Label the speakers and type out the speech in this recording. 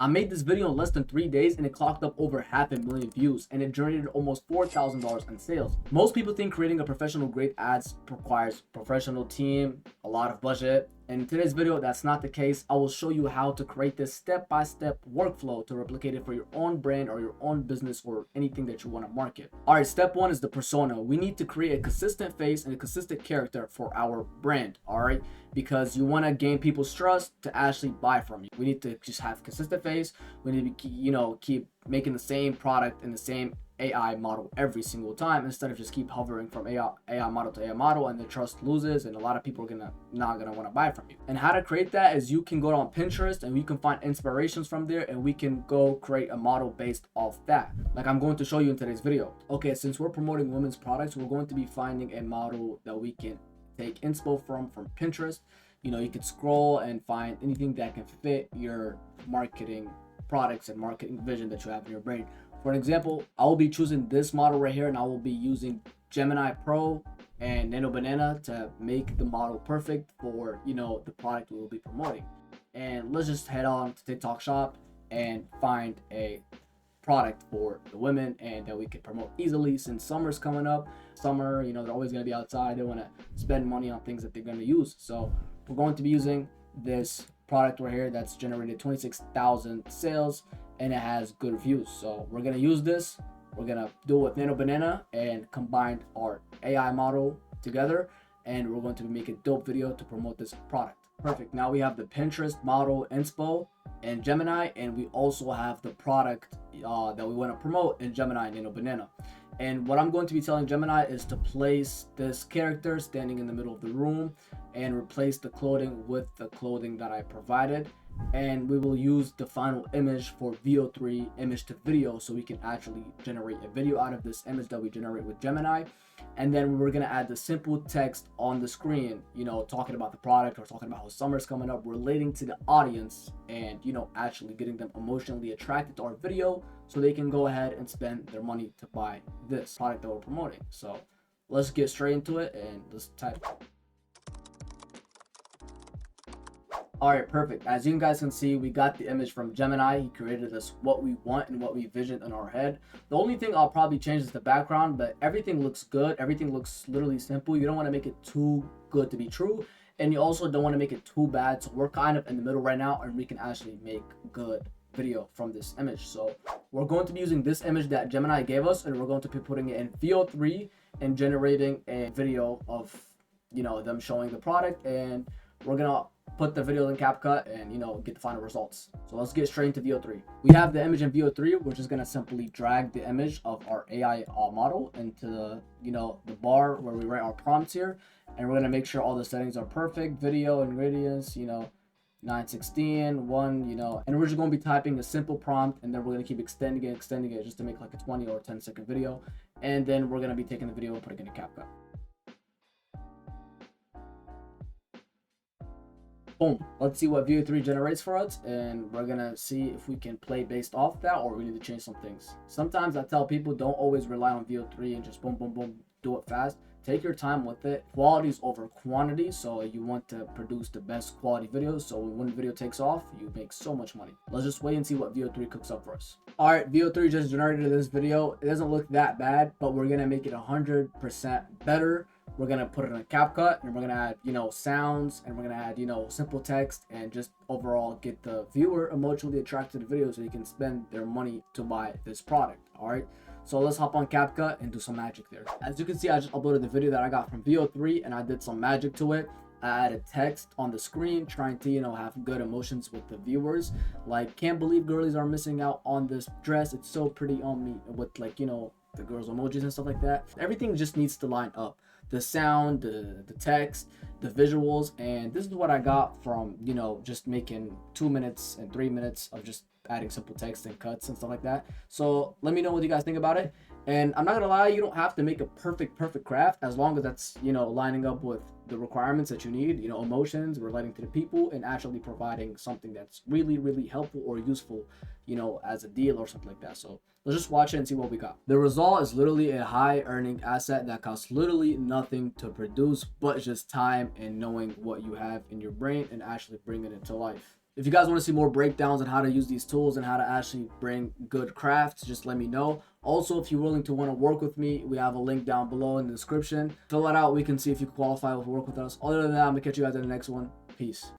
Speaker 1: I made this video in less than 3 days and it clocked up over 500,000 views and it generated almost $4,000 in sales. Most people think creating a professional grade ads requires professional team, a lot of budget. And in today's video, that's not the case. I will show you how to create this step-by-step workflow to replicate it for your own brand or your own business or anything that you want to market. All right, step one is the persona. We need to create a consistent face and a consistent character for our brand, all right? Because you want to gain people's trust to actually buy from you. We need to just have consistent face. We need to keep making the same product and the same AI model every single time instead of just keep hovering from AI model to AI model, and the trust loses and a lot of people are not gonna want to buy from you. And how to create that is you can go on Pinterest and we can find inspirations from there and we can go create a model based off that, like I'm going to show you in today's video. Okay, since we're promoting women's products, we're going to be finding a model that we can take inspo from Pinterest. You could scroll and find anything that can fit your marketing products and marketing vision that you have in your brain. For an example, I will be choosing this model right here and I will be using Gemini Pro and Nano Banana to make the model perfect for the product we will be promoting. And let's just head on to TikTok Shop and find a product for the women and that we can promote easily. Since summer's coming up, summer, they're always going to be outside. They want to spend money on things that they're going to use. So we're going to be using this product right here that's generated 26,000 sales and it has good reviews. So we're going to use this. We're going to do it with Nano Banana and combine our AI model together, and we're going to be making a dope video to promote this product. Perfect. Now we have the Pinterest model inspo and Gemini, and we also have the product that we want to promote in Gemini and Nano Banana. And what I'm going to be telling Gemini is to place this character standing in the middle of the room and replace the clothing with the clothing that I provided. And we will use the final image for VO3 image to video, so we can actually generate a video out of this image that we generate with Gemini. And then we're going to add the simple text on the screen, talking about the product or talking about how summer's coming up, relating to the audience and, actually getting them emotionally attracted to our video so they can go ahead and spend their money to buy this product that we're promoting. So let's get straight into it and let's type. All right, perfect. As you guys can see, we got the image from Gemini. He created us what we want and what we visioned in our head. The only thing I'll probably change is the background, but everything looks good. Everything looks literally simple. You don't want to make it too good to be true, and you also don't want to make it too bad. So we're kind of in the middle right now, and we can actually make good video from this image. So we're going to be using this image that Gemini gave us, and we're going to be putting it in VO3 and generating a video of them showing the product, and we're gonna put the video in CapCut and get the final results. So let's get straight into VO3. We have the image in VO3. We're just gonna simply drag the image of our AI model into the bar where we write our prompts here, and we're gonna make sure all the settings are perfect. Video ingredients, 916 1, and we're just gonna be typing a simple prompt, and then we're gonna keep extending it just to make like a 20 or 10-second video, and then we're gonna be taking the video and putting it in CapCut. Boom. Let's see what VO3 generates for us, and we're gonna see if we can play based off that or we need to change some things. Sometimes I tell people don't always rely on VO3 and just boom, boom, boom, do it fast. Take your time with it. Quality is over quantity, so you want to produce the best quality videos, so when the video takes off, you make so much money. Let's just wait and see what VO3 cooks up for us. All right, VO3 just generated this video. It doesn't look that bad, but we're gonna make it 100% better. We're gonna put it in a CapCut, and we're gonna add sounds, and we're gonna add simple text, and just overall get the viewer emotionally attracted to the video so they can spend their money to buy this product. All right, so let's hop on CapCut and do some magic there. As you can see, I just uploaded the video that I got from VO3 and I did some magic to it. I added text on the screen trying to have good emotions with the viewers, like can't believe girlies are missing out on this dress, it's so pretty on me, with the girls emojis and stuff like that. Everything just needs to line up. The sound, the text, the visuals, and this is what I got from just making 2 minutes and 3 minutes of just adding simple text and cuts and stuff like that. So let me know what you guys think about it. And I'm not gonna lie, you don't have to make a perfect craft, as long as that's lining up with the requirements that you need, emotions, relating to the people, and actually providing something that's really helpful or useful, as a deal or something like that. So let's just watch it and see what we got. The result is literally a high earning asset that costs literally nothing to produce, but just time and knowing what you have in your brain and actually bringing it to life. If you guys want to see more breakdowns on how to use these tools and how to actually bring good crafts, just let me know. Also, if you're willing to want to work with me, we have a link down below in the description. Fill it out. We can see if you qualify to work with us. Other than that, I'm going to catch you guys in the next one. Peace.